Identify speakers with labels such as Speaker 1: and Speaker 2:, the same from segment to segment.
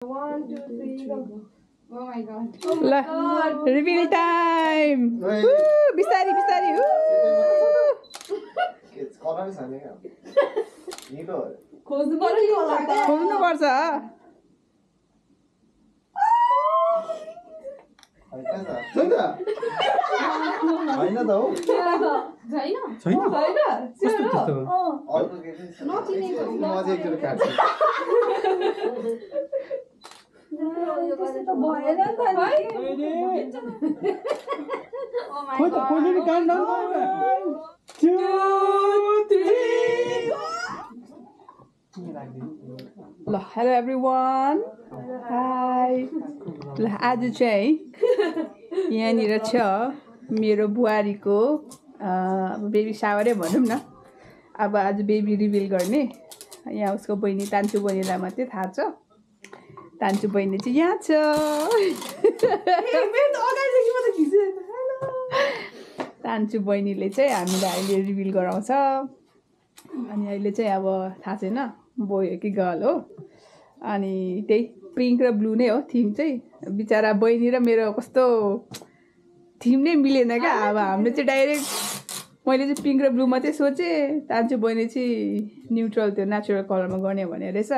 Speaker 1: 1, 2, 3, go. Oh my god.
Speaker 2: La, reveal time. Woo, bisari bisari.
Speaker 3: It's color छैन क्या निलो
Speaker 1: खोज्नु पर्यो नि होला त
Speaker 2: खोज्नु पर्छ
Speaker 3: छैन हैन त हो
Speaker 1: छैन
Speaker 4: छैन
Speaker 1: छैन
Speaker 3: अर्को के छ नचिनेको म चाहिँ एकचोटि काट्छु
Speaker 1: त भएन नि त
Speaker 4: खोइ त कसरी काट्नु 2 3
Speaker 2: ल हेलो एभ्रिवान हाई ल आज चाहिँ यहाँनिर छ मेरो बुहारीको अब बेबी सावरै भनौँ न अब आज बेबी रिभिल गर्ने यहाँ उसको बहिनी तान्चु बहिनीलाई मात्रै थाहा छ तान्चु बहिनी चाहिँ यहाँ छ तान्चु बहिनीले चाहिँ हामीलाई अहिले रिभिल गराउँछ अनि अहिले चाहिँ अब थाहा छैन बोय हो कि गर्ल हो अनि त्यही पिङ्क र ब्लू नै हो थिम चाहिँ बिचरा बहिनी र मेरो कस्तो थिम नै मिलेन क्या अब हामीले चाहिँ डाइरेक्ट मैले चाहिँ पिङ्क र ब्लू मात्रै सोचेँ तान्चु बहिनी चाहिँ न्युट्रल त्यो नेचुरल कलरमा गर्ने भने रहेछ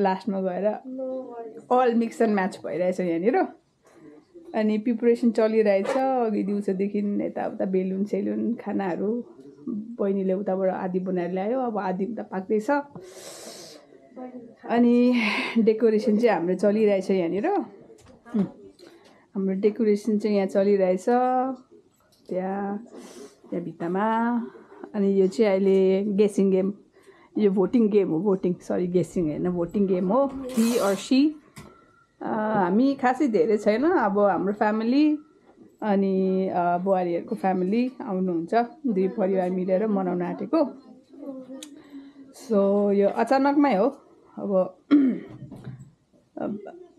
Speaker 2: लास्टमा गएर अल मिक्स एन्ड म्याच भइरहेछ यहाँनिर अनि प्रिपरेसन चलिरहेछ अघि दिउँसोदेखि यताउता बेलुन सेलुन खानाहरू बहिनीले उताबाट आदि बनाएर ल्यायो अब आदि उता पाक्दैछ अनि डेकोरेसन चाहिँ हाम्रो चलिरहेछ यहाँनिर हाम्रो डेकोरेसन चाहिँ यहाँ चलिरहेछ त्यहाँ भित्तामा अनि यो चाहिँ अहिले गेसिङ गेम यो भोटिङ गेम हो सरी गेसिङ होइन भोटिङ गेम हो ही अर सी हामी खासै धेरै छैन अब हाम्रो फ्यामिली अनि बुहारीहरूको फ्यामिली आउनुहुन्छ दुई परिवार मिलेर मनाउन आँटेको सो यो अचानकमै हो अब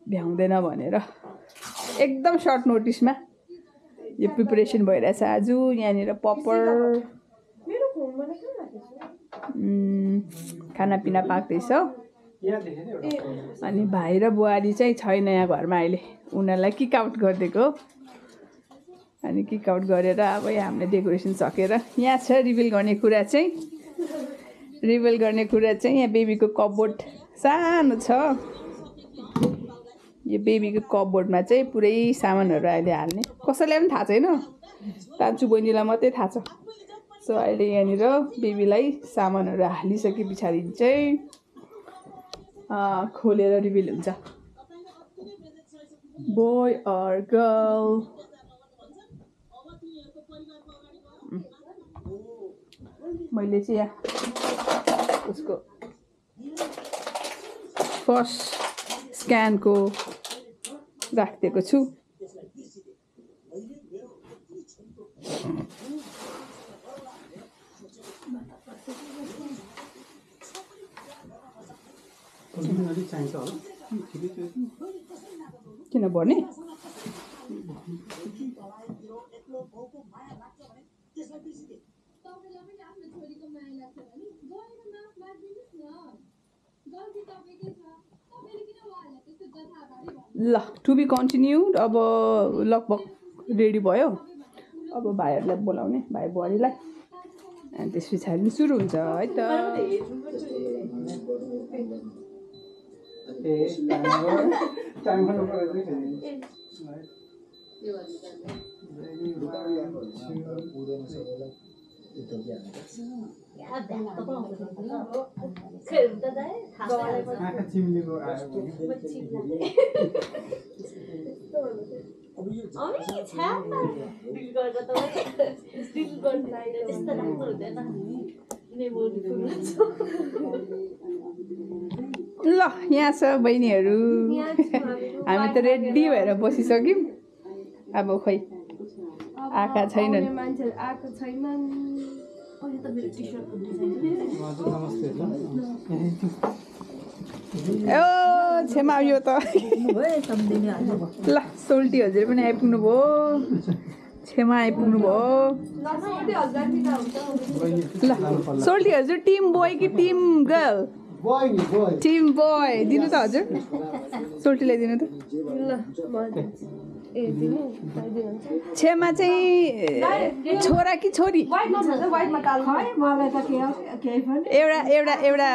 Speaker 2: भ्याउँदैन भनेर एकदम सर्ट नोटिसमा यो प्रिपरेसन भइरहेछ आज यहाँनिर पपर खानापिना पाक्दैछ अनि भाइ र बुहारी चाहिँ छैन यहाँ घरमा अहिले उनीहरूलाई किक आउट गरिदिएको अनि किक आउट गरेर अब यहाँ हामीले डेकोरेसन सकेर यहाँ छ रिभिल गर्ने कुरा चाहिँ यहाँ बेबीको कपबोर्ड सानो छ यो बेबीको कपबोर्डमा चाहिँ पुरै सामानहरू अहिले हाल्ने कसैलाई पनि थाहा छैन तान्चु बहिनीलाई मात्रै थाहा छ सो अहिले यहाँनिर बेबीलाई सामानहरू हालिसके पछाडि चाहिँ खोलेर रिभिल हुन्छ बोय अर गर्ल मैले चाहिँ यहाँ उसको फर्स्ट स्क्यानको राखिदिएको छु किन भने ल टु बी कन्टिन्युड अब लगभग रेडी भयो अब भाइहरूलाई बोलाउने भाइ बुहारीलाई अनि त्यस पछाडि सुरु हुन्छ है त ल यहाँ छ बहिनीहरू हामी त रेडी भएर बसिसक्यौँ अब खोइ आएका छैनन् ओ छेमा यो त ल सोल्टी हजुर पनि आइपुग्नु भयो छेमा आइपुग्नु भयो ल सोल्टी हजुर टिम बोय कि टिम गर्ल
Speaker 3: बोय नि बोय
Speaker 2: टिम बोय दिनु त हजुर सोल्टीलाई दिनु त छेमा चाहिँ छोरा कि छोरी एउटा एउटा एउटा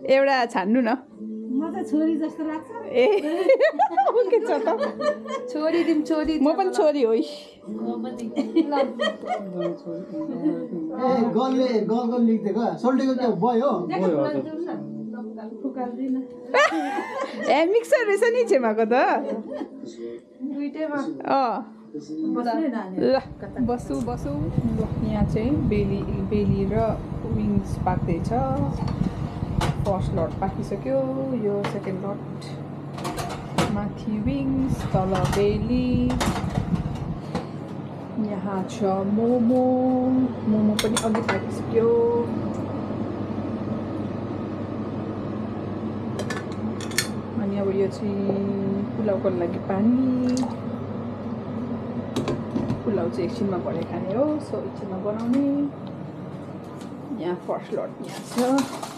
Speaker 2: एउटा छान्नु न
Speaker 1: छोरी जस्तो लाग्छ
Speaker 2: ए के छ त
Speaker 1: छोरी दिम छोरी
Speaker 2: म पनि छोरी हो
Speaker 3: ए गलले लेख्दिएको सोल्टेको के बोय हो
Speaker 2: ए मिक्सर रहेछ नि छेमाको त
Speaker 1: दुईटैमा
Speaker 2: ल बसु बसु यहाँ चाहिँ बेली र विङ्स पाक्दैछ फर्स्ट लट पाकिसक्यो यो सेकेन्ड लट माथि विङ्स तल बेली यहाँ छ मोमो पनि अघि पाकिसक्यो अनि अब यो चाहिँ पुलाउको लागि पानी पुलाउ चाहिँ एकछिनमा भरे खाने हो सो एकछिनमा बनाउने यहाँ फर्स्ट लट यहाँ छ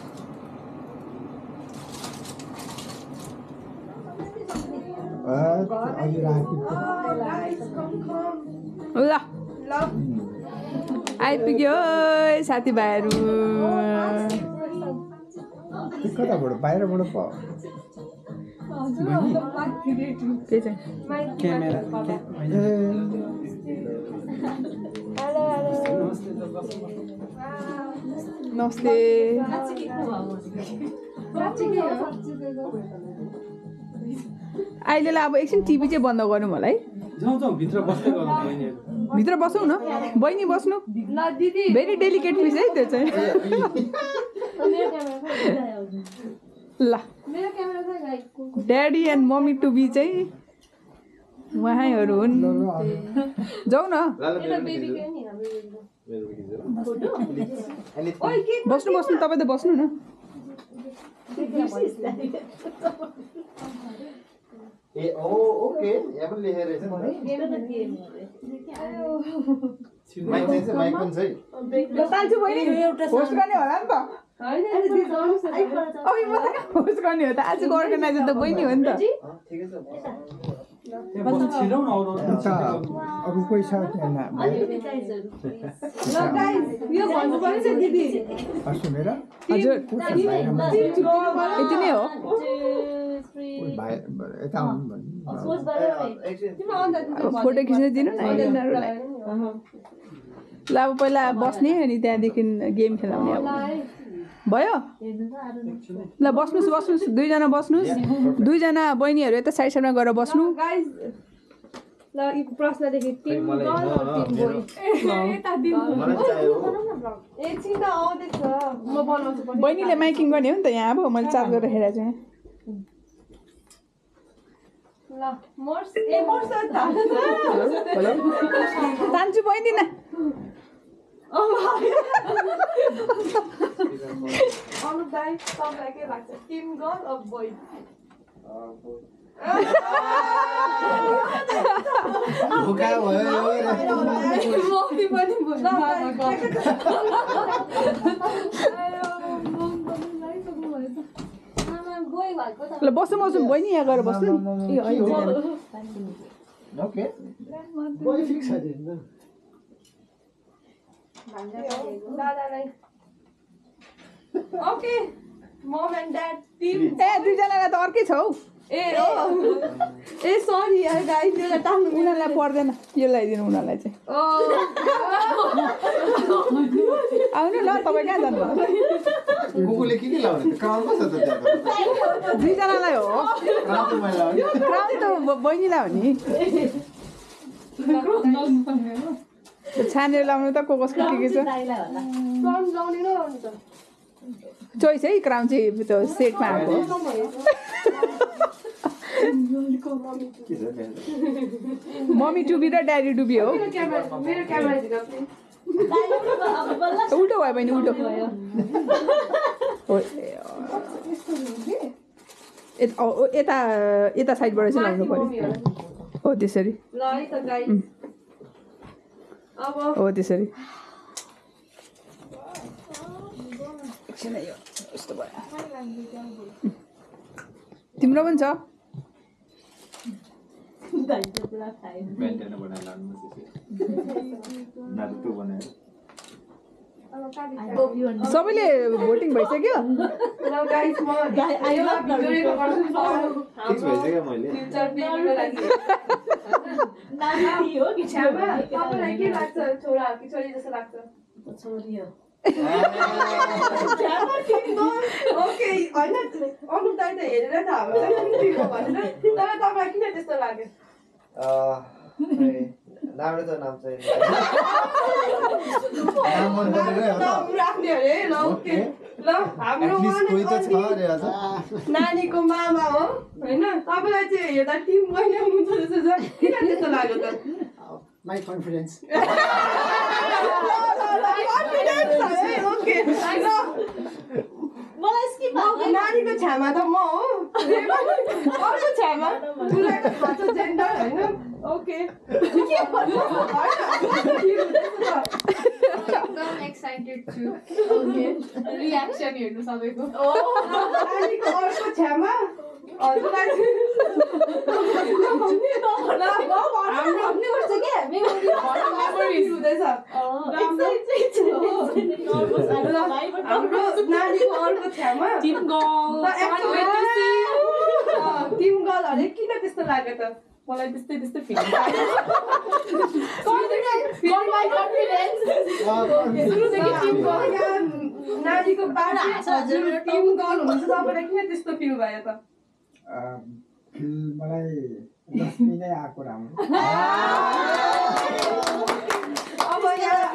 Speaker 2: ल आइपुग्यो साथीभाइहरू
Speaker 3: कताबाट बाहिरबाट पो
Speaker 2: त्यही चाहिँ नमस्ते अहिलेलाई अब एकछिन टिभी चाहिँ बन्द गरौँ होला है भित्र बसौँ न बहिनी बस्नु भेरी डेलिकेट पिस है त्यो चाहिँ ल daddy and mummy to be चाहिँ उहाँहरू हुन् जाउँ न बस्नु बस्नु तपाईँ त बस्नु न
Speaker 3: ए ओ ओके यहाँ पनि लेखेर रहेछ माइक चाहिँ माइक पनि छ
Speaker 2: तान्छु बहिनी होस्ट गर्ने होला नि त अब म त होस्ट गर्ने हो त आजको अर्गनाइजर त बहिनी हो नि त
Speaker 4: अब कोही छ त्यहाँ सुनेर
Speaker 2: हजुर यति नै हो
Speaker 4: यता आउनु
Speaker 2: फोटो खिच्न दिनु न यिनीहरूलाई ल अब पहिला बस्ने अनि त्यहाँदेखि गेम खेलाउने अब भयो ल बस्नुहोस् बस्नुहोस् दुईजना बस्नुहोस् दुईजना बहिनीहरू यता साइड साइडमा गएर बस्नु
Speaker 1: ल प्रश्नदेखि टिम गर्ल टिम बोय एकछिन त आउँदैछ म बनाउँछु
Speaker 2: बहिनीले माइकिङ गर्ने हो नि त यहाँ अब मैले चार्ज गरेर हेरेको छु
Speaker 1: ल मोर्स ए मोर्स त
Speaker 2: तान्छु बहिनी न
Speaker 1: अनु दाइ तपाईँलाई के लाग्छ टिम गर्ल अफ बोय
Speaker 3: भुका भयो
Speaker 1: मम्मी पनि
Speaker 2: ल बस्नु बस्नु बहिनी यहाँ गएर बस्नु
Speaker 3: ओके बोय फिक्स छ
Speaker 1: दादालाई okay mum and dad team
Speaker 2: ए दुईजनालाई त अर्कै छ हौ
Speaker 1: ए सरी यार गाइस यो टाल्नु
Speaker 2: उनीहरूलाई पर्दैन यो लगाइदिनु उनीहरूलाई चाहिँ आउनु ल तपाईँ कहाँ जानुभयो
Speaker 3: कुकुरले किन लाउने क्राउन कस्तो छ त्यहाँ
Speaker 2: दुईजनालाई हो
Speaker 3: क्राउन त मैले लाउने
Speaker 2: क्राउन त बहिनीलाई हो नि छानेर लाउनु त को कसको के छ
Speaker 1: क्राउन लाउने न लाउने त
Speaker 2: चोइस है क्राउन चाहिँ त्यो सेटमा आएको मम्मी टुबी र ड्याडी टुबी हो
Speaker 1: मेरो क्यामेरा दिनु
Speaker 2: उल्टो भयो बहिनी उल्टो यता यता साइडबाट चाहिँ लाउनु पर्यो हो त्यसरी
Speaker 1: ल है त गाइस अब
Speaker 2: हो त्यसरी एकछिन यो यस्तो भयो तिम्रो पनि छ सबैले भोटिङ भइसक्यो
Speaker 1: तपाईँलाई के लाग्छ छोरा कि छोरी जस्तो लाग्छ छोरी हो ओके होइन अनुप दाइ त हेरेर त हाम्रो भनेर तर तपाईँलाई किन त्यस्तो लाग्यो
Speaker 3: राम्रो छ नाम चाहिँ नाम
Speaker 1: राख्ने अरे ल ओके ल हाम्रो नानीको मामा हो होइन तपाईँलाई चाहिँ हेर्दा टिम बहिनी हुन्छ जस्तो छ किन त्यस्तो लाग्यो त
Speaker 4: माई कन्फिडेन्स
Speaker 1: ओके नानीको छामा त म हो अर्को छामा उसलाई त थाहा छ जेन्डर होइन ओके
Speaker 5: एकदम एक्साइटेड छु ओके रियाक्सन हेर्नु सबैको
Speaker 1: नानीको अर्को छामा हजुरलाई हाम्रो नानीको अर्को छामा टिम गर्ल अरे किन त्यस्तो लाग्यो त मलाई त्यस्तै फिल नानीको बाटो टिम गर्ल हुन्छ तपाईँलाई किन त्यस्तो फिल भयो त
Speaker 4: मलाई लक्ष्मी नै आएको राम्रो
Speaker 1: अब यहाँ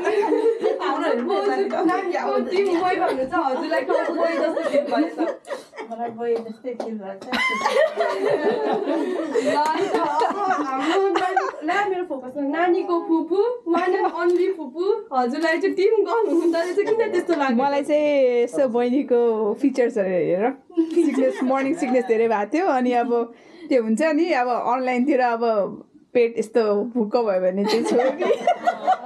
Speaker 1: टिम बोय भन्नु छ हजुरलाई बोय जस्तो फिल भएछ
Speaker 6: मलाई बोय जस्तै फिल भएको
Speaker 1: मेरो फोकसमा नानीको फुपू अन्ली फुपू हजुरलाई चाहिँ टिम गर्नुहुन्छ रहेछ किन त्यस्तो लाग्यो
Speaker 2: मलाई चाहिँ यसो बहिनीको फिचर्सहरू हेरेर सिकनेस मर्निङ सिकनेस धेरै भएको थियो अनि अब त्यो हुन्छ नि अब अनलाइनतिर अब पेट यस्तो भुक्क भयो भने चाहिँ छोरी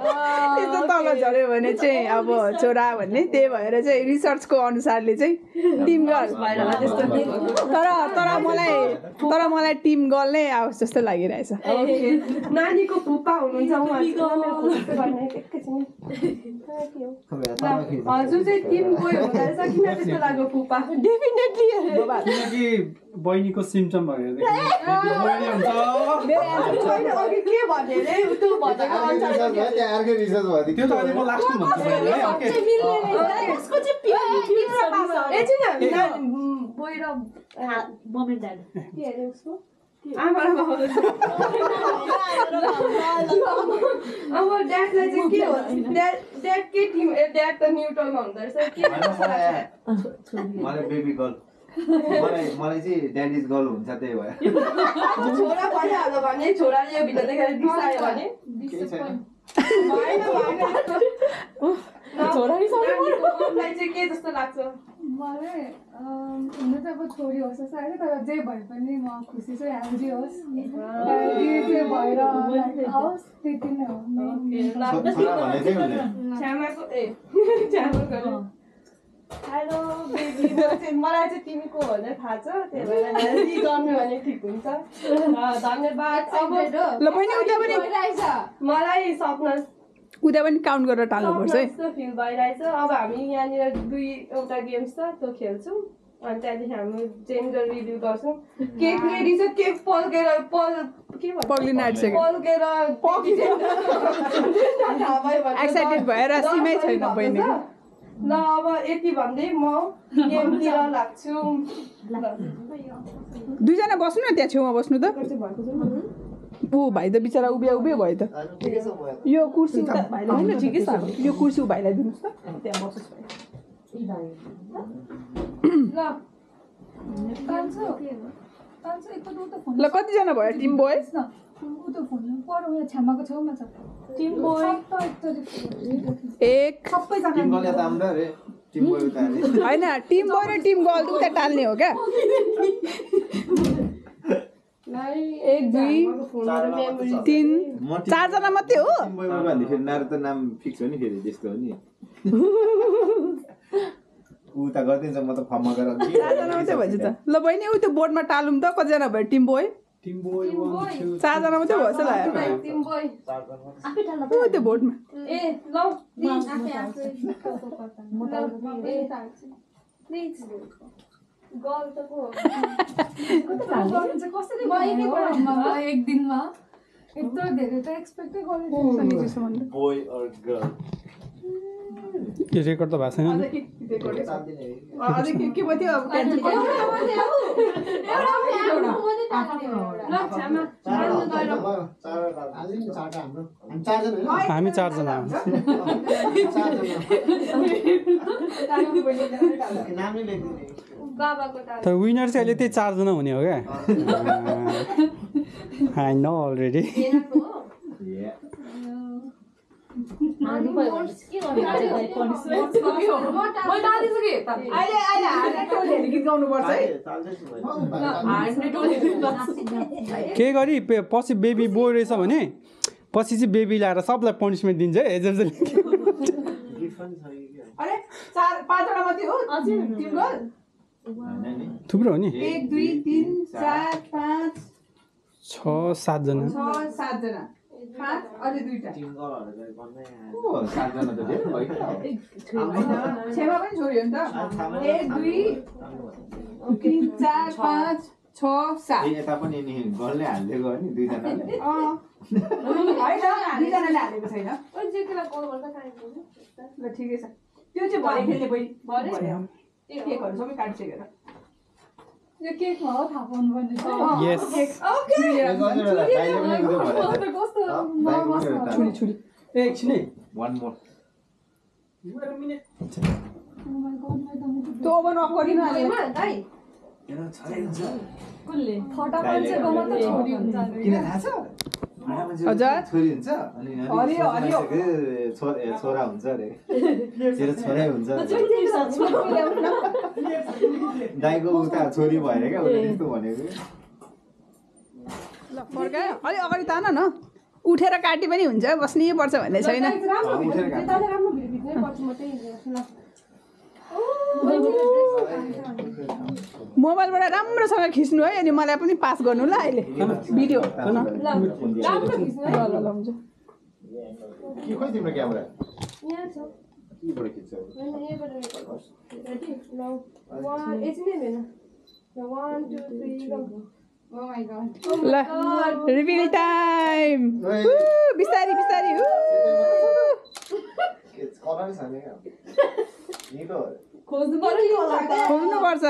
Speaker 2: यस्तो तल झऱ्यो भने चाहिँ अब छोरा भन्ने त्यही भएर चाहिँ रिसर्चको अनुसारले चाहिँ टिम गर्ल तर मलाई टिम गर्ल नै आओस् जस्तो लागिरहेछ
Speaker 1: नानीको फुपा हुनुहुन्छ हजुर चाहिँ टिम गयो हुँदो रहेछ किन त्यस्तो लाग्यो फुपा
Speaker 2: डेफिनेटली
Speaker 7: किनकि बहिनीको सिम्टमहरू
Speaker 1: अघि के भन्यो अरे त्यो भनेको
Speaker 3: अर्कै रिसर्च भयो
Speaker 7: त्यो त अहिले म लास्टमा भन्छु
Speaker 1: अब ड्याडलाई चाहिँ के हो ड्याड के टिम ड्याड त न्युट्रलमा हुँदो रहेछ के
Speaker 3: मलाई बेबी गर्ल मलाई चाहिँ ड्याडिज गर्ल हुन्छ त्यही भएर
Speaker 1: छोरा भइहाल्यो भने छोराले यो भिडियो देखेर बिसायो भने छोरालाई चाहिँ के जस्तो लाग्छ
Speaker 5: मलाई हुन त अब छोरी होस् जस्तो लाग्छ तर जे भए पनि म खुसी चाहिँ हेल्दी होस् जे भएर आओस् त्यति नै हो
Speaker 1: हेलो बेबी मलाई चाहिँ तिमीको भनेर थाहा छ त्यही भएर हेल्दी गर्नु भने ठिक हुन्छ धन्यवाद अब
Speaker 2: ल बहिनी उता पनि
Speaker 1: मलाई सपना
Speaker 2: उता पनि काउन्ट गरेर टाल्नुपर्छ है
Speaker 1: जस्तो फिल भइरहेछ अब हामी यहाँनिर दुईवटा गेम्स छ त्यो खेल्छौँ अनि त्यहाँदेखि हामी जेन्डर रिभ्यू गर्छौँ केक रेडी छ केक पल्केर
Speaker 2: पग्लिन आँटिसक्यो एक्साइटेड भएर सिमै छैन बहिनीको
Speaker 1: ल अब यति भन्दै म गेमतिर लाग्छु
Speaker 2: दुईजना बस्नु न त्यहाँ छेउमा बस्नु त ऊ भाइ त बिचरा उभियो भयो त यो कुर्सी होइन ठिकै छ यो कुर्सी भाइलाई दिनुहोस् त त्यहाँ बसोस् ल कतिजना भयो टिम बोइज
Speaker 5: टिम बोय
Speaker 2: एक
Speaker 3: टिम गर्ल त हाम्रो रे टिम बोय उता
Speaker 2: होइन टिम बोय र टिम गर्ल उता टाल्ने हो क्या एक दुई तिन चारजना मात्रै हो
Speaker 3: टिम बोय भन्दा फेरि नारो त नाम फिक्स हो नि फेरि त्यस्तो हो नि ऊ त गरिदिन्छ म त फर्म गरेर
Speaker 2: 4जना मात्रै भएछ त ल बहिनी उ त्यो बोर्डमा टालौँ त कतिजना भयो टिम बोय
Speaker 7: टिम बोय 1 2
Speaker 2: 4जना मात्रै भयो जस्तो लाग्यो
Speaker 1: टिम बोय
Speaker 6: आफै टाल्नु
Speaker 2: उ त्यो बोर्डमा
Speaker 1: ए ल प्लिज प्लिज गर्ल त को
Speaker 5: कसरी भयो एक दिनमा यत्रो धेरै त एक्सपेक्टै गरेको
Speaker 3: बोय अर गर्ल
Speaker 7: यो रेकर्ड त भएको छैन
Speaker 2: अझै के भयो त्यो अब क्यान्सल
Speaker 7: हामी 4 जना
Speaker 1: बाबाको त
Speaker 7: तर विनर चाहिँ अहिले त्यही 4 जना हुने हो क्या आई नो अलरेडी
Speaker 2: गीत गाउनुपर्छ है
Speaker 7: के गरी पछि बेबी बोय रहेछ भने पछि चाहिँ बेबी ल्याएर सबलाई पनिसमेन्ट दिन्छ है
Speaker 2: अरे 5जना मात्रै हो टिम गर्ल
Speaker 7: थुप्रो हो नि
Speaker 2: 1 2 3 4 5
Speaker 7: 6 7 जना
Speaker 2: 6 7 जना 5 अझै दुईटा
Speaker 3: ओ 7 जना त धेरै भयो
Speaker 2: छेमा पनि छोरी हो नि त 1 2 3 4 5 6 7
Speaker 3: यता पनि नि गर्लले हाल्दै गयो नि 2 जनाले
Speaker 2: होइन दुईजनाले हालेको छैन
Speaker 1: ओ जेकेला कल गर्दा काट्नु
Speaker 2: ल ठिकै छ त्यो चाहिँ भरे खेल्ने भरे केकहरू सबै काटिसकेर
Speaker 5: यो केकमा हो थाहा पाउनु पर्ने
Speaker 7: यस
Speaker 2: छुरी छुरी
Speaker 7: एकछिन है
Speaker 3: वन मोर
Speaker 2: त्यो ओभन अफ गरिदिनु हालेमा
Speaker 1: दाइ
Speaker 5: कुनले फटा मान्छेको मात्रै छोरी हुन्छ
Speaker 3: किन थाहा छ
Speaker 2: हजुर
Speaker 3: छोरी हुन्छ अनि छोरा हुन्छ अरे तेरो छोरै हुन्छ दाइको उता छोरी भएर क्या उसले त्यस्तो भनेको
Speaker 2: ल फर्कायो अलि अगाडि तान न उठेर काटी पनि हुन्छ बस्नै पर्छ भन्ने छैन
Speaker 1: राम्रो भिडियो पछि मात्रै ल
Speaker 2: मोबाइलबाट राम्रोसँग खिच्नु है अनि मलाई पनि पास गर्नु ल अहिले भिडियो
Speaker 1: राम्रो खिच्नु है
Speaker 2: ल हुन्छ
Speaker 3: के खोइ तिम्रो क्यामेरा
Speaker 1: यहाँ छ
Speaker 3: केबाट खिच्छ
Speaker 1: हैन यहाँबाट रेकर्ड गर्छु रेडी ल 1 एकछिन है हैन ल 1 2 3 गो
Speaker 5: ओ माय गॉड
Speaker 2: ल रिभिल टाइम बिस्तारी बिस्तारी
Speaker 3: कलर छ नि निको
Speaker 1: खोज्नु पर्यो
Speaker 2: खोज्नुपर्छ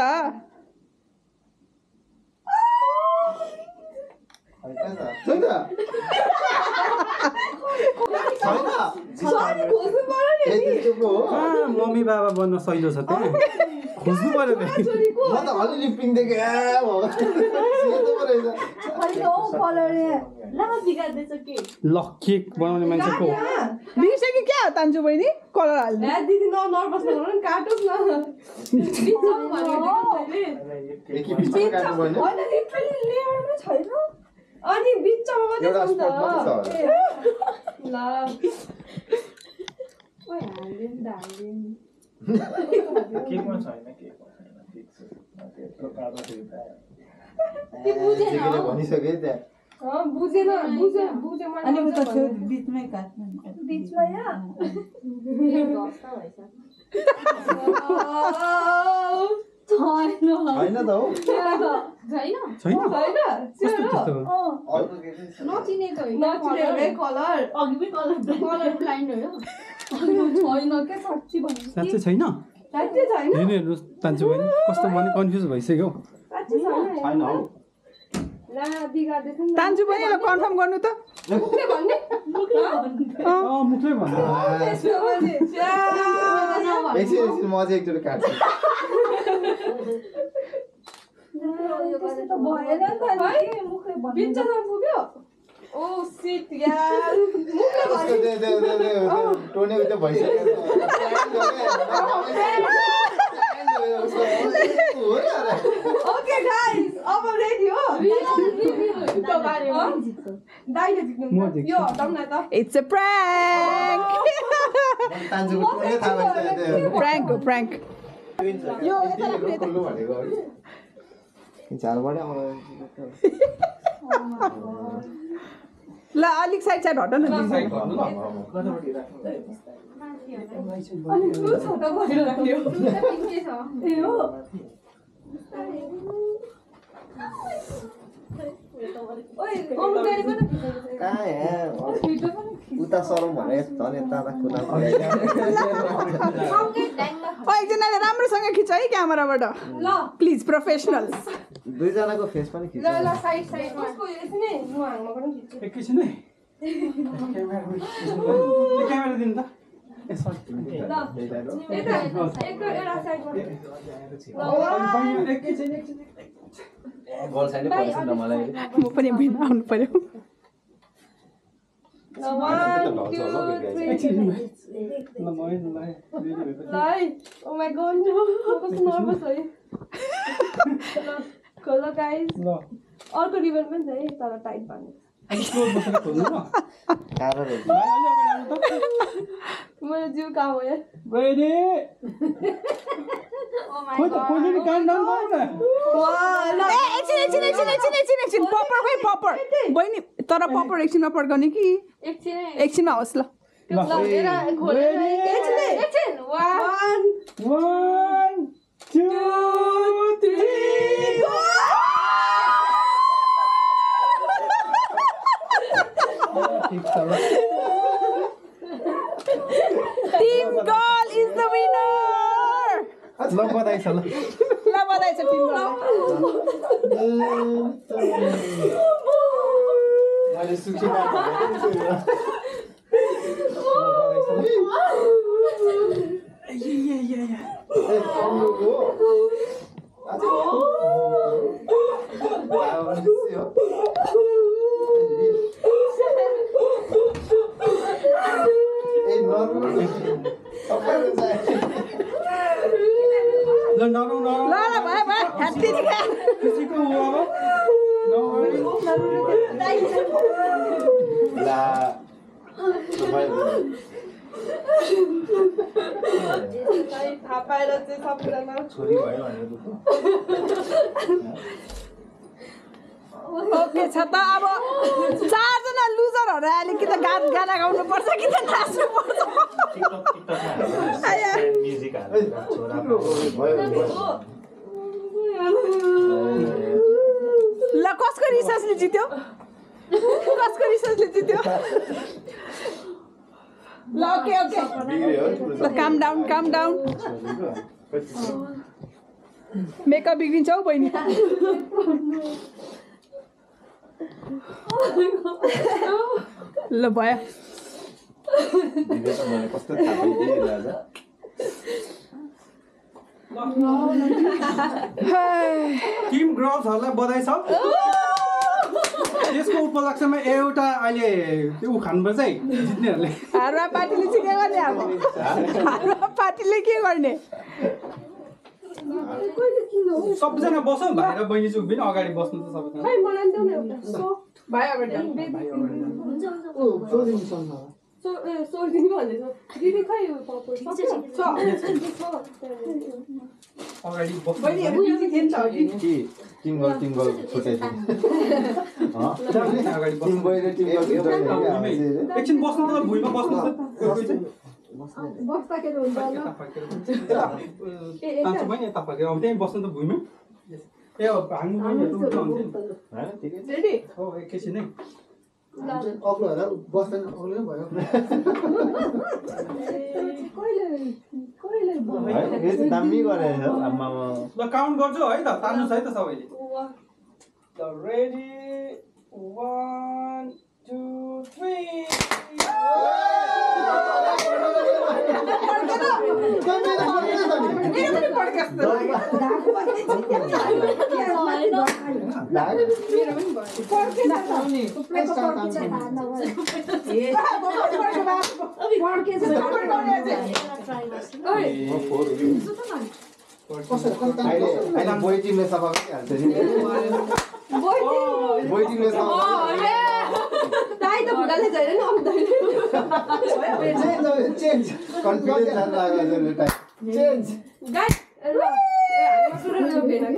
Speaker 7: मम्मी बाबा बन्न सहिलो छ त्यहाँ खोज्नु पर्यो
Speaker 3: म त अलिअलि पिङ देखेँ
Speaker 7: ल केक बनाउने मान्छे को
Speaker 2: बिर्स्यो क्या तान्जु बहिनी कलर हाल्नु
Speaker 1: दिदी नर्भस नगर्नु नि काटोस् न होइन लिटरली लेयरमा छैन अनि बिचमा मात्रै छ नि त ल ओइ हाल्दिन डाल्दिन
Speaker 3: केकमा छैन
Speaker 1: के बुझेन
Speaker 3: भनिसके त्यहाँ
Speaker 1: बुझेन बुझे मैले
Speaker 6: अनि उता त्यो बिचमै काट्नु
Speaker 1: बिचमा यहाँ
Speaker 3: होइन त हो
Speaker 1: छैन
Speaker 7: छैन
Speaker 1: छैन
Speaker 3: अर्को के चाहिँ छ?
Speaker 1: नचिनेको होइन कलर
Speaker 6: अघि पनि कलर ब्लाइन्ड हो यो
Speaker 1: छैन के साँच्ची भन्नु
Speaker 7: साँच्चै छैन
Speaker 1: साँच्ची छैन
Speaker 7: हेर्नु हेर्नु तान्छु भने कस्तो भने कन्फ्युज भइसक्यो
Speaker 1: साँच्ची छैन
Speaker 3: छैन हौ
Speaker 1: ला बिगार्दै छ नि
Speaker 2: तान्जु बहिनीलाई कन्फर्म गर्नु त
Speaker 1: मुखले भन्ने
Speaker 7: मुखले भन्नु
Speaker 1: त्यसको भने
Speaker 3: एकछिन म चाहिँ एकचोटि काट्छु
Speaker 1: त्यस्तो त भएन नि त है मुखले भन्नु बिचमा पुग्यो ओ सिट यार मुखले भन्ने
Speaker 3: टोने उता भइसक्यो
Speaker 1: ओके गाइस अब रेडी हो त्यो बारेमा दाइले जित्नु यो हटाउँ न त
Speaker 2: इट्स अ प्राङ्क
Speaker 3: तान्जुको टोने थाहा भइसक्यो
Speaker 2: प्राङ्क हो प्राङ्क यो यता
Speaker 3: खोल्नु भनेको हो कि झालबाटै आउँदा
Speaker 2: ल अलिक साइड साइड हट न
Speaker 5: अनि ठुलो छोटो भइराख्यो के छ ए हो ओइ ओमकारी पनि
Speaker 3: कहाँ यहाँ
Speaker 5: भिडियो पनि
Speaker 3: उता सरौँ भने झन् यता कुरा
Speaker 2: एकजनाले राम्रोसँग खिच है क्यामेराबाट
Speaker 5: ल
Speaker 2: प्लिज प्रोफेसनल
Speaker 3: दुईजनाको फेस पनि खिच्छ
Speaker 5: ल ल साइड साइड कसको यसले नुहाङमा पनि खिच्छु
Speaker 7: एकैछिन है क्यामेरा दिनु त ए सरी
Speaker 5: ल यता एउटा साइडमा
Speaker 7: एकैछिन
Speaker 3: बल छैन पर्छ नि मलाई
Speaker 2: म पनि भिन्न आउनु पर्यो
Speaker 1: ल 1 2 3
Speaker 7: ल म
Speaker 1: ल ओ माय गॉड नो कस्तो नर्भस है ल खोलो गाइस
Speaker 7: ल
Speaker 1: अर्को रिबन पनि छ है तर टाइट बान्नु
Speaker 7: क्लोज बसेर खोल्नु ल
Speaker 3: कारण
Speaker 1: मेरो जिउ काम हो यार
Speaker 7: रेडी खोइ त कोइले काउन्ट डाउन गर्नु न
Speaker 1: ल
Speaker 2: ए एकछिन पपर खै पपर बहिनी तर पपर एकछिनमा पड्काउने कि एकछिनमा होस् ल
Speaker 1: ल मेरा खोलेर एकछिन 1
Speaker 7: 1 2 3 गो ठीक छ ल
Speaker 2: team girl is the winner
Speaker 7: ल बधाई छ ल
Speaker 2: ल बधाई छ टिम गर्ल
Speaker 3: मैले सुखिना
Speaker 7: ल नरौ
Speaker 2: ल भयो ह्याप्पी
Speaker 7: खुसीको हो अब नवरी
Speaker 3: ला
Speaker 1: थाहा पाएर चाहिँ सबैजना
Speaker 3: छोरी भयो भनेर दुःख
Speaker 2: ओके छ त अब चारजना लुजरहरू आले कि त गाना गाउनु पर्छ कि त नाच्नु पर्छ
Speaker 3: म्युजिक हालेर छोरा भयो
Speaker 2: ल कसको रिसर्चले जित्यो कसको रिसर्चले जित्यो ल ओके ल काम डाउन मेकअप बिग्रिन्छ हौ बहिनी ल भयो
Speaker 3: मलाई कस्तो थाहा पाइदिए राजा
Speaker 7: टिम गर्ल्सहरूलाई बधाई छ यसको उपलक्ष्यमा एउटा अहिले त्यो खानुपर्छ है जित्नेहरूले
Speaker 2: हारुवा पार्टीले चाहिँ के गर्ने अब हारुवा पार्टीले के गर्ने
Speaker 7: सबैजना बसौँ भाइ र बहिनी चाहिँ उभिनु अगाडि बस्नु त सबैजना
Speaker 1: खै मलाई नि देऊ न एउटा
Speaker 2: भयो अगाडि
Speaker 1: सोल्दिनु भन्दैछ दिदी खै पपर
Speaker 7: अगाडि बस्नु
Speaker 2: बहिनी बिजी थिएन त अघि
Speaker 3: कि टिम गर्ल छुट्याइदिनु
Speaker 7: अगाडि
Speaker 3: टिम बोय र टिम गर्ल
Speaker 7: एकछिन बस्नु त भुइँमा बस्नु त
Speaker 5: बस्दाखेरि हुन्छ ल
Speaker 7: तान्छु बहिनी यता फर्केर अब त्यहीँ बस्नु त भुइँमा ए अब हामी बहिनीहरू उठ्नु हुन्थ्यो नि
Speaker 1: रेडी
Speaker 7: हो एकैछिन है
Speaker 4: अग्लो हेर बस्दैन अग्लो नै भयो
Speaker 1: कहिले
Speaker 3: है दामी गरेर आम्मा
Speaker 7: ल काउन्ट गर्छु है त तान्नु छ है त सबैले ल रेडी 1 2
Speaker 3: अहिले बोय टिमले सफा गरिहाल्छ नि बोय टिमले सफा
Speaker 1: दाइ त भुडाले छैन नि
Speaker 4: चेन्ज
Speaker 3: कन्फिडेन्स लाग्यो
Speaker 4: चेन्ज
Speaker 1: गाइस ल भेना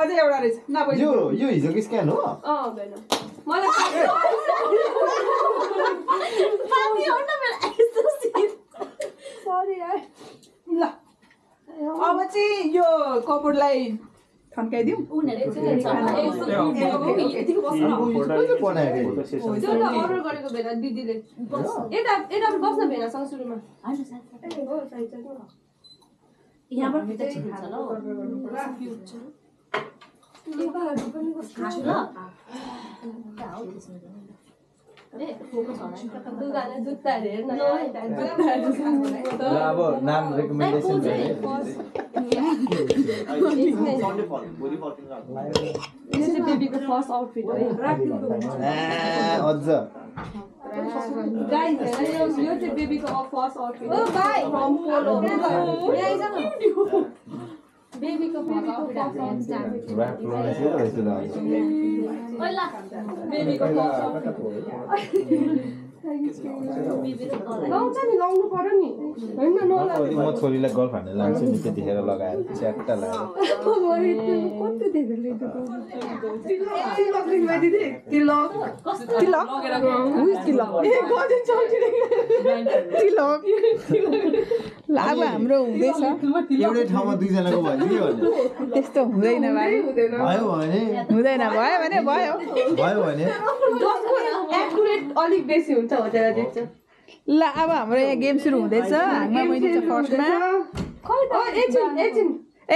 Speaker 2: अझै एउटा रहेछ नभए
Speaker 3: यो हिजोको स्क्यान हो
Speaker 1: भेना मलाई सरी यार
Speaker 2: ल अब चाहिँ यो कपडलाई थन्काइदिउँ
Speaker 3: बनाएको
Speaker 1: अर्डर गरेको भेना दिदीले यता बस्न भेनासँग सुरुमा
Speaker 6: यहाँबाट भित्र ठिक हुन्छ ल
Speaker 1: जुत्ताहरू हेर्न
Speaker 3: अब नाम रेकमेन्डेसन
Speaker 1: बेबीको फर्स्ट आउटफिट हो
Speaker 3: अझ
Speaker 1: गाइस यो चाहिँ बेबीको फर्स्ट आउटफिट हो फ्रम पोलो बेबीको फर्स्ट आउटफिट बेबीको फर्स्ट लाउँछ नि लाउनु पर्यो नि होइन
Speaker 3: म छोरीलाई गल्फ हान्ने लान्छु नि त्यतिखेर लगाएर च्याट्टा लगाएर
Speaker 2: ल अब हाम्रो हुँदैछ
Speaker 3: एउटै ठाउँमा दुईजनाको भयो के भन्ने
Speaker 2: त्यस्तो हुँदैन भाइ
Speaker 3: भयो भने
Speaker 2: भयो भने
Speaker 1: एक्युरेट अलिक बेसी हुन्छ हो त्यसलाई देख्छ
Speaker 2: ल अब हाम्रो यहाँ गेम सुरु हुँदैछ हाङमा मैले चाहिँ फर्स्टमा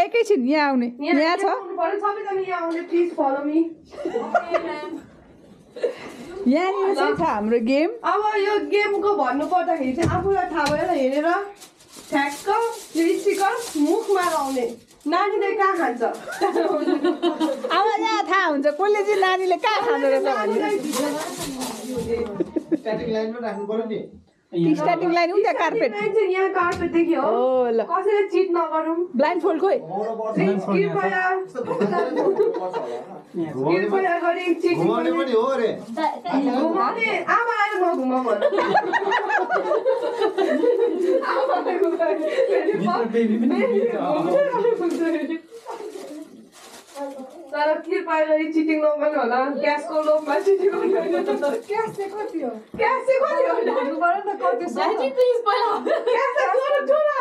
Speaker 2: एकैछिन यहाँ आउने यहाँ छ
Speaker 1: सबैजना यहाँ आउने प्लिज फलो मी
Speaker 2: यहाँनिर चाहिँ छ हाम्रो गेम
Speaker 1: अब यो गेमको भन्नु पर्दाखेरि चाहिँ आफूलाई थाहा भएर हेरेर ठ्याक्क लिपस्टिकर मुखमा लाउने नानीले कहाँ खान्छ
Speaker 2: अब यहाँ थाहा हुन्छ कसले चाहिँ नानीले कहाँ खाँदो रहेछ भन्ने
Speaker 3: स्ट्याटिक लाइनमा राख्नु पर्यो नि
Speaker 2: स्टार्टिङ लाइन उता कार्पेट
Speaker 1: यहाँ कार्पेटदेखि हो
Speaker 2: ल
Speaker 1: कसैले चिट नगरौँ
Speaker 2: ब्लाइन्ड फोल्ड खोइ
Speaker 1: कृपया गरी चिट
Speaker 3: घुमाउने पनि हो रे
Speaker 1: घुमाउने आमालाई नघुमाऊ भन तर कृपया गरी चिटिङ नगर्नु होला क्यासको लोभमा चिटिङ
Speaker 5: क्यास चाहिँ कति हो
Speaker 1: क्यास चाहिँ कति हो
Speaker 5: भन्नु पर्यो नि त कति छ
Speaker 1: क्यास चाहिँ ठुलो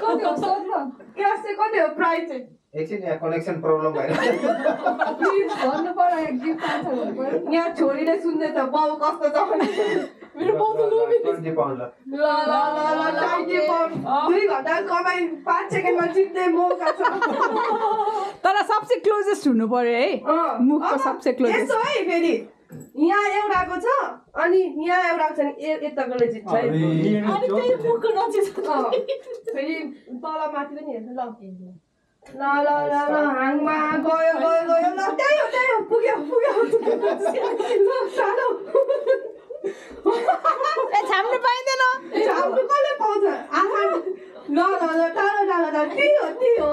Speaker 5: कति हो सोध्नु
Speaker 1: क्यास चाहिँ कति हो प्राइस चाहिँ
Speaker 3: एकछिन यहाँ कनेक्सन प्रब्लम भएर
Speaker 5: भन्नु पर्यो एक गिफ्ट आन्छ भन्नु पर्यो
Speaker 1: यहाँ छोरीले सुन्दैछ बाउ कस्तो छ मेरो बाउ त लोभी
Speaker 3: 20 पाउन्ड
Speaker 1: ल 20 पाउन्ड 2 घण्टा कमाइ 5 सेकेन्डमा जित्ने मौका छ
Speaker 2: तर सबसे क्लोजेस्ट हुनु पर्यो है मुखको सबसे क्लोजेस्ट
Speaker 1: यस्तो है फेरि यहाँ एउटाको छ अनि यहाँ एउटाको छ नि यताकोले जित्छ है फेरि तल माथि पनि हेर्नु ल हाङमा गयो ल त्यही हो पुग्यो सानो
Speaker 2: छाम्नु पाइँदैन
Speaker 1: छाम्नु कसले पाउँछ आमा ल टाढो त्यही हो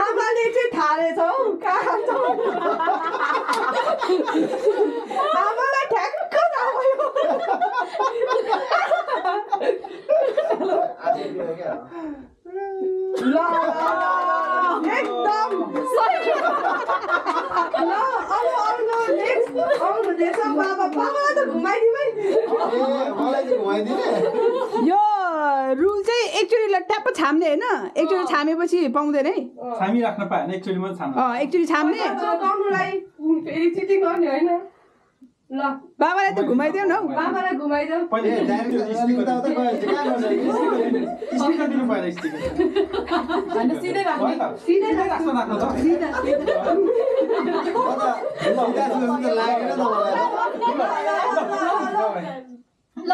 Speaker 1: आमाले चाहिँ थालेछ हौ कहाँ खान्छ आमालाई ठ्याक्क थाहा भयो एकदम सही ल अब आउनु देश बाबालाई त घुमाइदिउँ है
Speaker 3: मलाई चाहिँ घुमाइदिने
Speaker 2: यो रुल चाहिँ एकचोटि ट्याप्प छाम्ने होइन एकचोटि छामेपछि पाउँदैन है
Speaker 7: छामी राख्न पाएन एकचोटि मात्र छाम्नु
Speaker 2: एकचोटि छाम्ने
Speaker 1: जोगाउनुलाई फेरि चिटिङ गर्ने होइन ल
Speaker 2: बाबालाई त घुमाइदेऊ न हौ
Speaker 1: बाबालाई घुमाइदेऊ
Speaker 7: पहिले स्टिकर दिनु पाएन स्टिकर
Speaker 1: सिधै राख्नु
Speaker 7: सिधै राख्नु त
Speaker 3: लागेन
Speaker 1: ल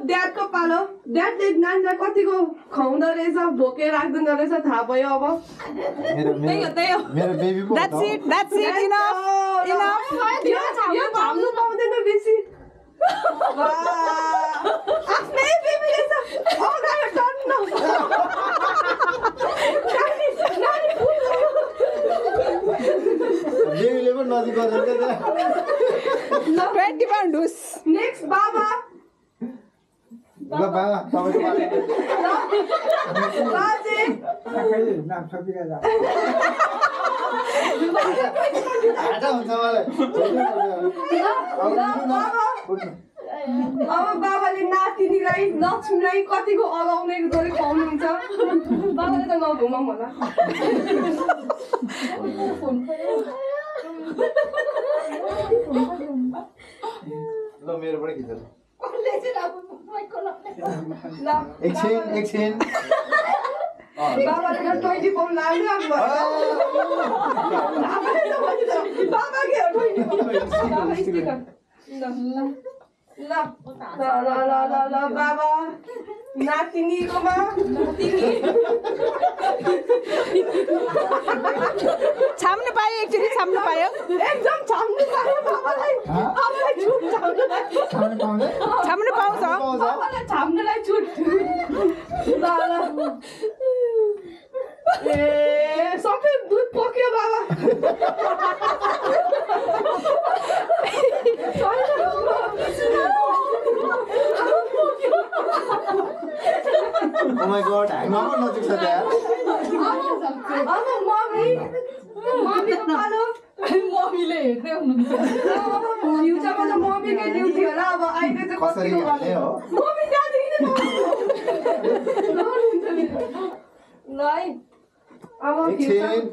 Speaker 1: ड्याडको पालो ड्याडले नानीलाई कतिको खुवाउँदो रहेछ भोके राख्दैन रहेछ थाहा भयो अब
Speaker 3: मेरो बेबी पो
Speaker 2: That's it enough
Speaker 1: यो थाम्नु पाउँदैन बेसी आफ्नै बेबी रहेछ अगाडि टर्न
Speaker 3: बेबीले पनि नजिक गरेर ल बाबा तपाईँको
Speaker 1: बाजे
Speaker 4: नाम सकिरहेको
Speaker 3: आटा हुन्छ मलाई
Speaker 1: अब बाबाले नातिनीलाई लक्ष्मीलाई कतिको अगाउने गरी खुवाउनुहुन्छ बाबाले त नघुमाउँ होला
Speaker 3: ल मेरो पनि खिच एकछिन
Speaker 1: बाबाले त 20 पाउन्ड लाग्यो बाबा के हो 20 ल बाबा नातिनीकोमा
Speaker 2: छाम्नु पायो एकचोटि छाम्नु पायो
Speaker 1: एकदम छाम्नु पायो बाबालाई छुट
Speaker 2: छाम्नु पाउँछ
Speaker 1: बाबालाई छाम्नुलाई छुट ल ए सबै दुध पोक्यो बाबा
Speaker 3: Oh my god, I'm not नजिक छ त्यहाँ
Speaker 1: अब मम्मीको पालो
Speaker 5: मम्मीले हेर्दै हुनुहुन्छ
Speaker 1: फ्युचरमा त मम्मीकै ड्युटी होला अब अहिले चाहिँ
Speaker 3: कसरी हाल्ने हो
Speaker 1: मम्मी त्यहाँदेखि ल है अब
Speaker 3: एकछिन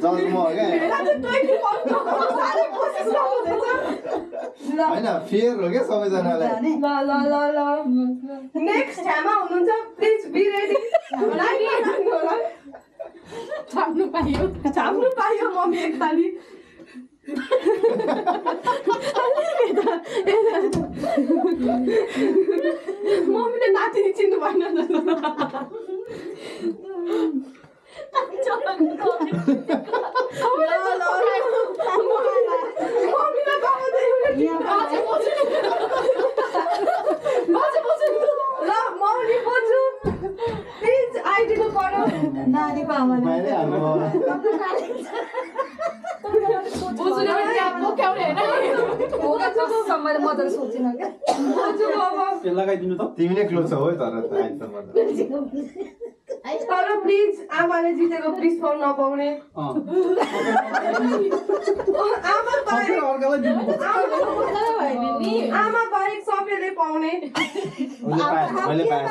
Speaker 3: जज म हो क्या होइन फेयर हो क्या सबैजनालाई
Speaker 1: ल नेक्स्ट छ्यामा हुनुहुन्छ प्लिज बी रेडी
Speaker 5: छाप्नु
Speaker 1: पायो मम्मी एकताली मम्मीले नातिनी चिन्नु भएन प्लिज आइदिनु पर्यो
Speaker 6: नानीको आमाले
Speaker 3: मैले हाम्रो
Speaker 5: बोजूले पनि त्यहाँ बोक्याउने होइन मैले मजाले सोचिनँ क्या
Speaker 7: लगाइदिनु त
Speaker 3: तिमी नै क्लोज छौ है तर आइसम्म
Speaker 1: तर प्लिज आमाले जितेको 20 पाउन्ड नपाउने आमा बाहेक सबैले पाउने
Speaker 3: मैले पाएँ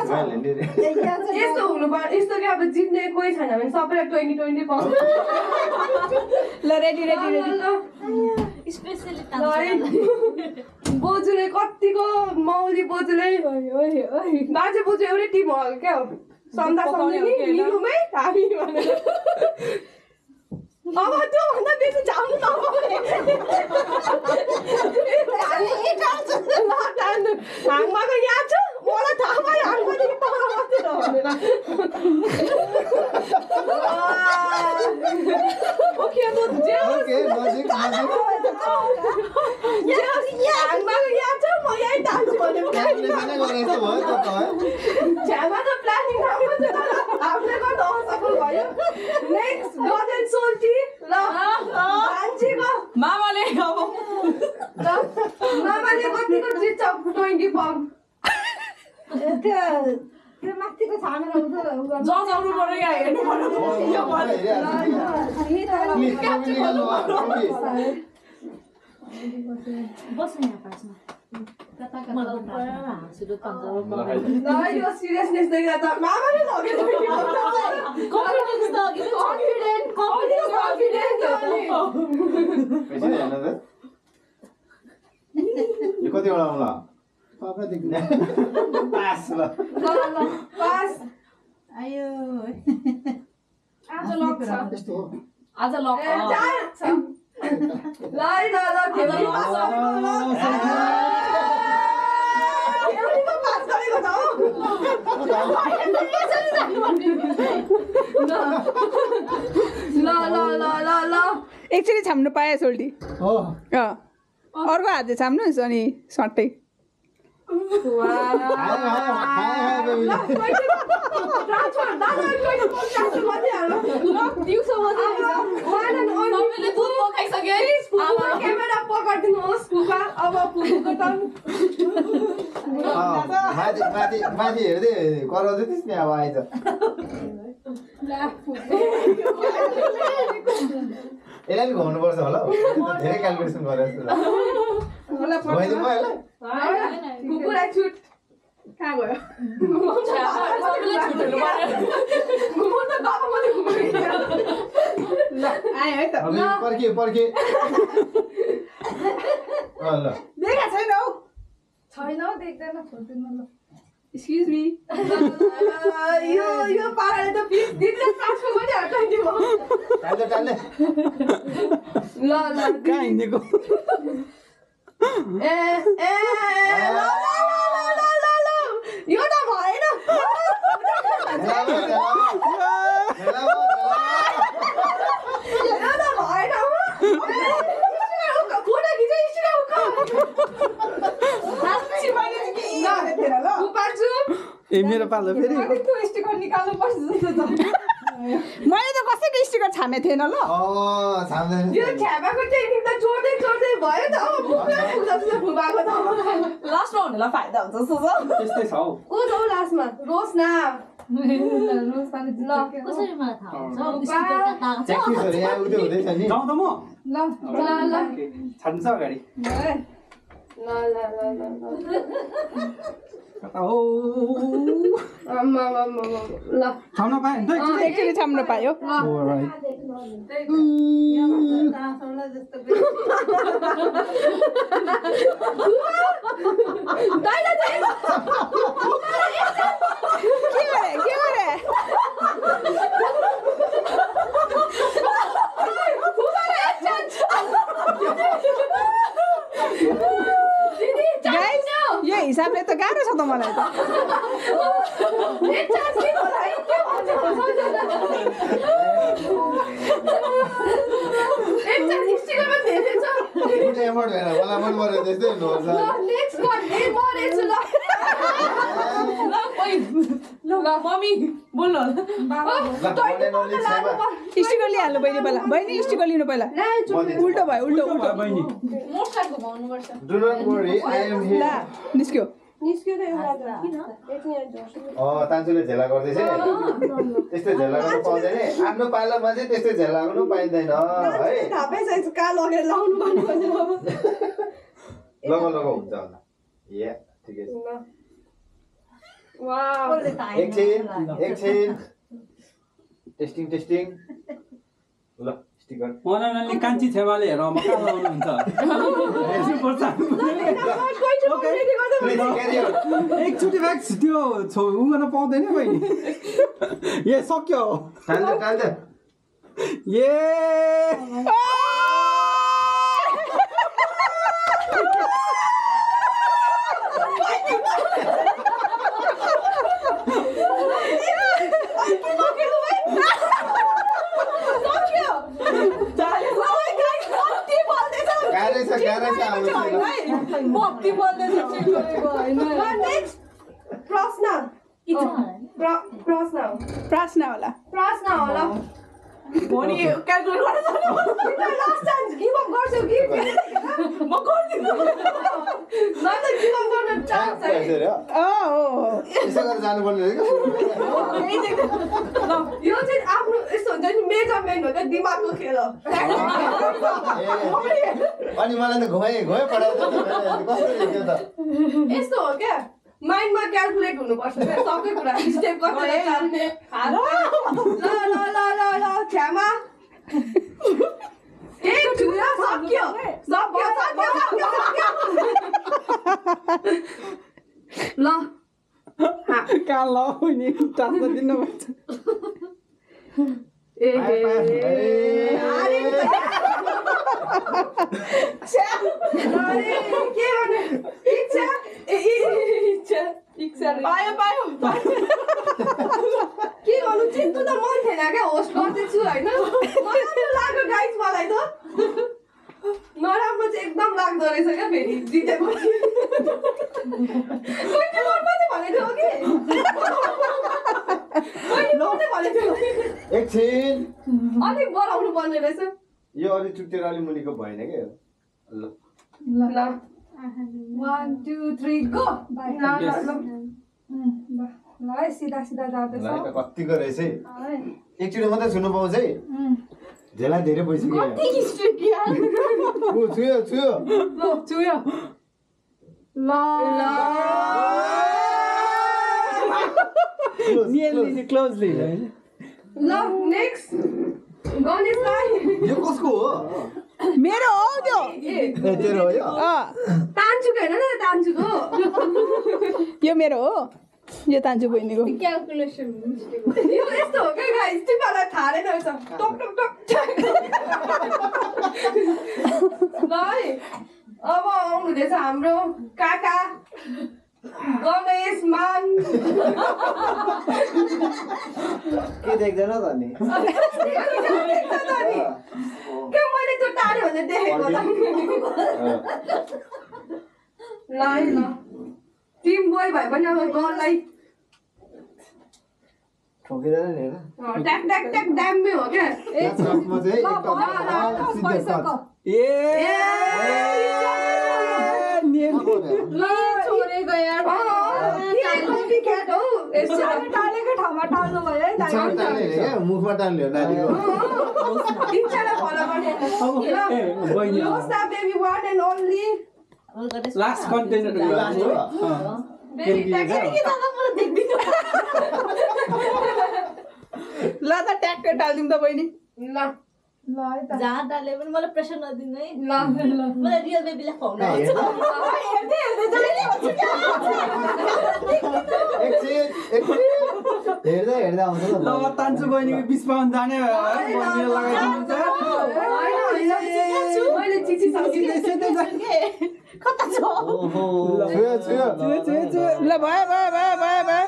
Speaker 1: यस्तो हुनु पर्यो यस्तो कि अब जित्ने कोही छैन भने सबैलाई 20 पाउनु
Speaker 2: ल रेडी
Speaker 6: स्पेशली
Speaker 1: बोजूले कतिको मौली बोजूले बाजे बोजू एउटै टिम हो क्या हो सन्दा सम्झिनी निलुमै हामी भनेर अब त्योभन्दा बेसी झाउनु नपाउने हाङमाको याद छ मलाई थाहा भयो हाङमादेखि तल मात्रै भनेर ओके हाङमाको याद छ म यहीँ डान्स भनेको झ्यामा त प्लानिङ राम्रो थियो तर हामीले गर्दा असफल भयो नेक्स्ट गजन सोल्टी ल मान्छेको
Speaker 5: मामाले अब
Speaker 1: मामाले कतिको जित्छ 20 पाउन्ड
Speaker 6: त्यो माथिको छामेर
Speaker 5: जजाउनु पर्यो या हेर्नु पर्यो
Speaker 6: बस्नु यहाँ पासमा
Speaker 1: यो सिरियसनेस देख्दा त मामाले लग्यो
Speaker 3: यो कतिवटा आउला पास ल
Speaker 1: पास
Speaker 6: आयो
Speaker 5: आज लक छ आज लक छ
Speaker 1: ल खेल्नु पास गरेको त हो ल
Speaker 2: एकचोटि छाम्नु पायो सोल्टी
Speaker 4: हो
Speaker 2: अर्को हातले छाम्नुहोस् अनि सट्टै
Speaker 5: दिउँसो मात्रै
Speaker 1: पकाइदिनुहोस् कुका अब पुगेको टर्न
Speaker 3: माथि माथि माथि हेर्दै कराउँदै थिइस् नि अब आइज यसलाई पनि घुमाउनुपर्छ होला हौ धेरै क्यालकुलेसन गरेर
Speaker 1: कुकुरा छुट
Speaker 2: कहाँ गयो आयो है त
Speaker 3: पर्खे पर्खे ल
Speaker 2: देखा छैन हौ
Speaker 5: छैन हौ देख्दैन छोड्दिनु ल
Speaker 2: एक्सक्युज मी
Speaker 1: यो पाराले त पिस दिन्छ सासको पनि हटाइदियो
Speaker 3: टाल्दै टाल्दै
Speaker 1: ल ल
Speaker 7: कहाँ हिँडेको
Speaker 1: ए ए ल यो त भएन यो त भएन फोटो खिच
Speaker 7: ए मेरो पालो फेरि
Speaker 5: स्टिकर निकाल्नु पर्छ जस्तो छ
Speaker 2: मैले त कसैको स्टिकर छामेको थिएन ल
Speaker 1: यो छ्यापाको टेक्निक त जोड्दै जोड्दै भयो त अब फुबाको त
Speaker 2: लास्टमा हुनेलाई फाइदा हुन्छ जस्तो छ
Speaker 7: त्यस्तै छ हौ
Speaker 1: को छ हौ लास्टमा रोस न
Speaker 6: कसरी मलाई थाहा हुन्छ स्टिकर काट्दा
Speaker 3: प्र्याक्टिसहरू यहाँ उठ्दै हुँदैछ नि
Speaker 7: जाउँ त म
Speaker 5: ल
Speaker 7: छाड्नु छ अगाडि
Speaker 1: ल ल ल ल
Speaker 7: कता हो
Speaker 1: आम्मा ल
Speaker 7: छाउन पाएँ नि त
Speaker 2: एकचोटि छाम्न पायो के गरे गाइस यो हिसाबले त गाह्रो छ त मलाई त
Speaker 3: एफोर्ट भएर मलाई मन पऱ्यो त्यस्तै हुनुपर्छ
Speaker 2: स्टिकर लिइहाल्नु बहिनी पहिला बहिनी स्टिकर लिनु पहिला उल्टो भयो उल्टो उल्टो
Speaker 7: बहिनी
Speaker 3: do not worry I am here
Speaker 2: ला निस्क्यो
Speaker 1: निस्क्यो त एउटा
Speaker 3: तान्चुले झेला गर्दैछ त्यस्तो झेला गर्नु पाउँदैन आफ्नो पालामा चाहिँ त्यस्तो झेला गर्नु पाइँदैन है
Speaker 1: थापै छ कहाँ लगेर लाउनु पर्ने
Speaker 3: लग लग हुन्छ होला या ठिकै छ
Speaker 1: वाउ
Speaker 3: एकछिन टेस्टिङ टेस्टिङ ल स्टिकर
Speaker 7: मनले कान्छी छेमाले हेर म कहाँ लाउनुहुन्छ एकचोटि भ्याक्स त्यो उ गर्न पाउँदैन बहिनी ए सक्यो
Speaker 3: टाल्दै टाल्दै
Speaker 7: ए
Speaker 3: गाह्रै छ
Speaker 2: प्रार्थना होला
Speaker 1: भोलि क्यालकुलेट गर्न लास्ट चान्स गिभ अप गर्छु कि म गर्दिनु न त गिभ अप गर्न चान्स छ
Speaker 3: यसो गरेर जानुपर्ने रहेछ
Speaker 1: ल यो चाहिँ आफ्नो यस्तो हुन्छ नि मेजरमेन्ट हो क्या दिमागको खेल हो
Speaker 3: अनि मलाई त घुमाइ पठाउँछ कस्तो त
Speaker 1: यस्तो हो क्या माइन्डमा क्यालकुलेट हुनुपर्छ क्या सबै कुरा स्टेप कसरी चाल्ने ल ल ल ल ल क्षमा सक्यो ल
Speaker 7: कहाँ लाउने टास्न दिनु पर्छ
Speaker 1: के गर्ने इच्छा पायो के गर्नु चिन्नु त मन थिएन क्या होस्ट गर्दैछु होइन नराम्रो लाग्यो गाइस मलाई त नराम्रो चाहिँ एकदम लाग्दो रहेछ क्या फेरि जितेपछि भनेको कि
Speaker 3: एकछिन
Speaker 1: अलिक बढाउनु पर्ने रहेछ
Speaker 3: यो अलि चुक्तेर अलि मुनिको भएन क्या
Speaker 1: ल
Speaker 5: 1 2 3 गो बाइ
Speaker 1: ल ल
Speaker 5: ल है सिधा सिधा जाँदैछ
Speaker 3: ल त कतिको रहेछ है एकचोटि मात्रै छुनु पाउँछ है धेरै धेरै भइसक्यो छुयो छुयो
Speaker 2: छुयो
Speaker 7: नियरली क्लोजली
Speaker 1: ल नेक्स्ट गणेश राई
Speaker 3: यो कसको हो
Speaker 2: मेरो हो त्यो
Speaker 1: ए
Speaker 3: ए तेरो हो यो
Speaker 1: तान्चुको हैन न तान्चुको
Speaker 2: यो मेरो हो यो तान्चु बहिनीको
Speaker 5: क्याल्कुलेसन
Speaker 1: यो यस्तो हो क्या गाइस तिमीहरूलाई थाहा रहेन रहेछ टक टक टक ल है अब आउनुहुँदैछ हाम्रो काका गणेश मान
Speaker 3: के देख्दैन त नि
Speaker 1: के मैले त्यो टाढे भनेर देखेको होला ल है ल टिम बोय भए पनि अब गनलाई
Speaker 3: ठोकिँदैन नि हैन
Speaker 1: ट्याक ट्याक ट्याक ड्याम्मे हो क्या
Speaker 3: म चाहिँ एक
Speaker 5: पैसाको छोडेको यार
Speaker 1: कपीक्याट हो
Speaker 5: टालेको ठाउँमा टाल्नु भयो है
Speaker 3: टाल्ने मुखमा टाल्ने हो नानीको
Speaker 1: इच्छालाई फलो गर्ने Losar baby one and only
Speaker 7: last container
Speaker 1: baby
Speaker 2: ल त ट्याक्कै टालिदिउँ त बहिनी
Speaker 1: ल
Speaker 5: ल है त
Speaker 6: जहाँ डाले पनि मलाई प्रेसर नदिनु है
Speaker 1: ल
Speaker 6: मलाई रियल बेबीलाई खुवाउनु आउँछ
Speaker 3: हेर्दा हेर्दा आउँछ
Speaker 7: ल तान्चु बहिनीको 20 पाउन्ड जाने बहिनीले लगाइदिनुहुन्छ
Speaker 1: मैले चिठी
Speaker 6: कता छ
Speaker 3: ओहो छुयो छुयो
Speaker 2: ल भयो भयो भयो भयो भयो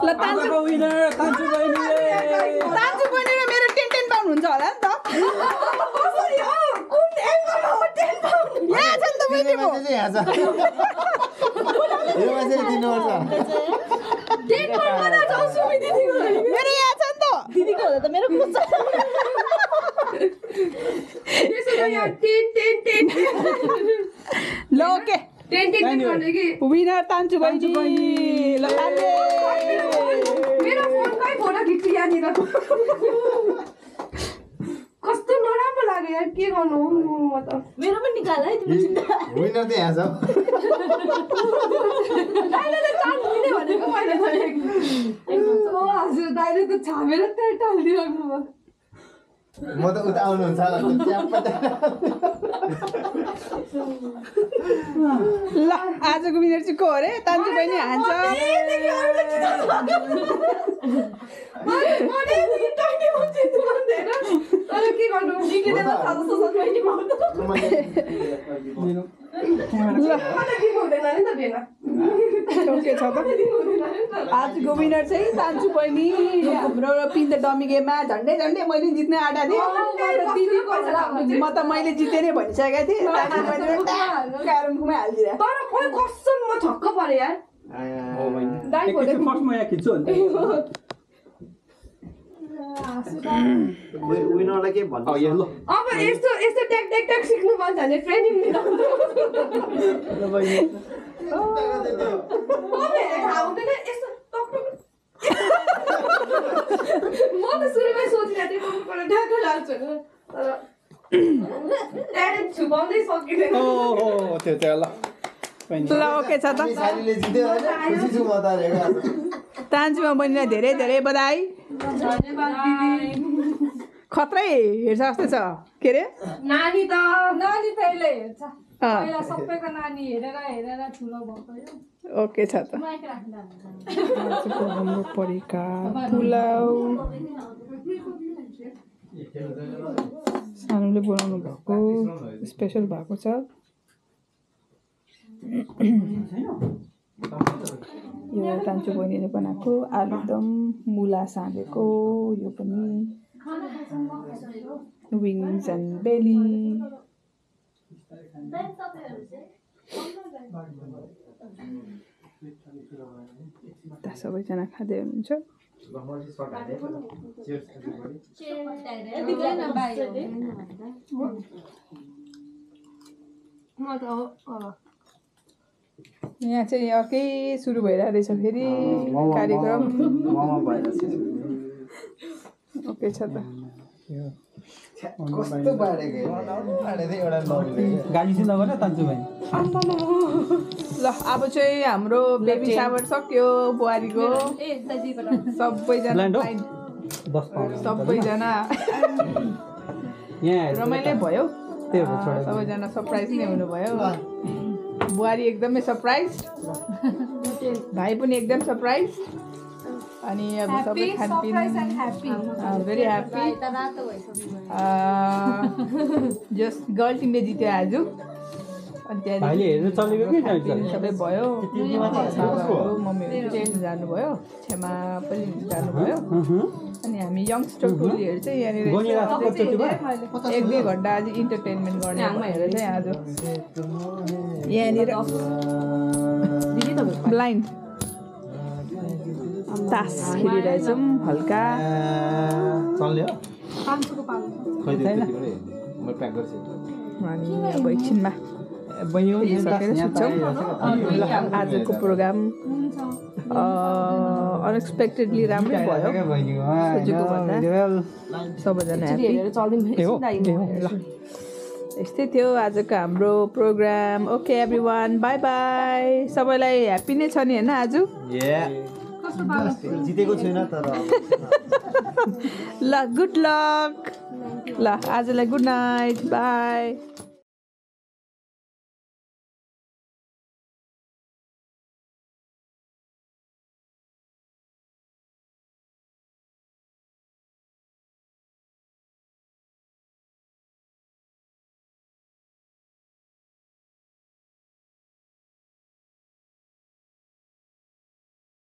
Speaker 2: ल
Speaker 7: आजको विनर तान्चु बहिनीले
Speaker 2: तान्चु बहिनी र मेरो 10 पाउन्ड हुन्छ होला नि त यहाँ छ नि त बहिनी म
Speaker 3: यहाँ छ यो मान्छेले दिनुपर्छ
Speaker 2: मेरो यहाँ छ नि त
Speaker 6: दिदीको हुँदा त मेरो खुस
Speaker 2: ल ओके विनर तान्चु बहिनी ल तान्चे
Speaker 1: मेरो फोनकै फोटो खिच्छु यहाँनिर कस्तो नराम्रो लाग्यो यार के गर्नु हो म त
Speaker 6: मेरो पनि निकाल है तिम्रो चिन्ता
Speaker 3: विनर चाहिँ यहाँ छ
Speaker 1: दाइले त चान्स दिने भनेको मैले ओ हजुर दाइले त छामेर त्यहाँ टालिदिइराख्नु भयो
Speaker 3: म त उता आउनुहुन्छ
Speaker 2: ल आजको विनर चाहिँ को अरे तान्चु बहिनी हान्छ
Speaker 1: तर के गर्नु निकिँदैन
Speaker 2: ओके छ त आजको विनर चाहिँ तान्चु बहिनी हाम्रो पिन द डमी गेममा झन्डै झन्डै मैले जित्ने आँटा थिएँ म त मैले जितेँ नै भनिसकेको थिएँ क्यारममै हालिदिएँ
Speaker 1: तर कोही कसम म छक्क परेँ यार
Speaker 7: फर्स्टमा यहाँ खिच्छु अन्त
Speaker 3: विनरलाई के भन्नु
Speaker 7: ल
Speaker 1: अब यस्तो यस्तो ट्याक ट्याक ट्याक सिक्नु मन छ भने ट्रेनिङ लिनु थाहा हुँदैन यस्तो म त सुरुमै सोचिरहेको थिएँ ढाका लाग्छ तर ट्यालेन्ट छुपाउँदै सकिँदैन
Speaker 7: ओहो त्यो ल
Speaker 2: ल ओके छ त
Speaker 3: सालीले जित्यो होइन खुसी छु म त
Speaker 2: तान्चुमा बहिनीलाई धेरै धेरै बधाई
Speaker 1: धन्यवाद दिदी
Speaker 2: खत्रै हेर्छ जस्तै छ के अरे
Speaker 5: नानी त यसले हेर्छ पहिला सबैको नानी हेरेर ठुलो भएको यो
Speaker 2: ओके छ त
Speaker 6: माइक राख्दा
Speaker 2: हाम्रो परिका पुलाउ सानोले बनाउनु भएको स्पेसल भएको छ यो तान्चु बहिनीले बनाएको आलुदम मुला साँधेको यो पनि विङ्स एन्ड बेली सबैजना खाँदै हुनुहुन्छ यहाँ चाहिँ अर्कै सुरु भइरहेको रहेछ फेरि कार्यक्रम ओके छ त
Speaker 3: कस्तो बाडेको एउटा
Speaker 7: गाली चाहिँ नगर्न तान्छु भाइ
Speaker 2: ल अब चाहिँ हाम्रो बेबी सावर सक्यो बुहारीको सबैजना blind, सबैजना
Speaker 7: यहाँ
Speaker 2: रमाइलो भयो सबैजना सरप्राइज नै हुनुभयो बुहारी एकदमै सरप्राइज भाइ पनि एकदम सरप्राइज अनि अब सबै खानपिन भेरी ह्याप्पी जस्ट गर्ल टिमले जित्यो आज अनि
Speaker 7: भाइले हेर्नु चलेको कि
Speaker 2: खानपिन सबै भयो मम्मीहरू चाहिँ जानुभयो क्षमा पनि जानुभयो अनि हामी यङ्स्टर टोलीहरू चाहिँ यहाँनिर एक दुई घन्टा आज इन्टरटेनमेन्ट गर्ने भनेर चाहिँ आज यहाँनिर ब्लाइन्ड तास खेलिरहेछौँ हल्का
Speaker 3: चल्यो
Speaker 2: अनि अब एकछिनमा सकेर सुत्छौँ आजको प्रोग्राम अनएक्सपेक्टेडली राम्रै भयो सोचेको भन्दा सबैजना यस्तै थियो आजको हाम्रो programme okay everyone bye bye सबैलाई ह्याप्पी नै छ नि होइन आज
Speaker 3: जितेको छैन तर
Speaker 2: ल गुड लक ल आजलाई गुड नाइट बाई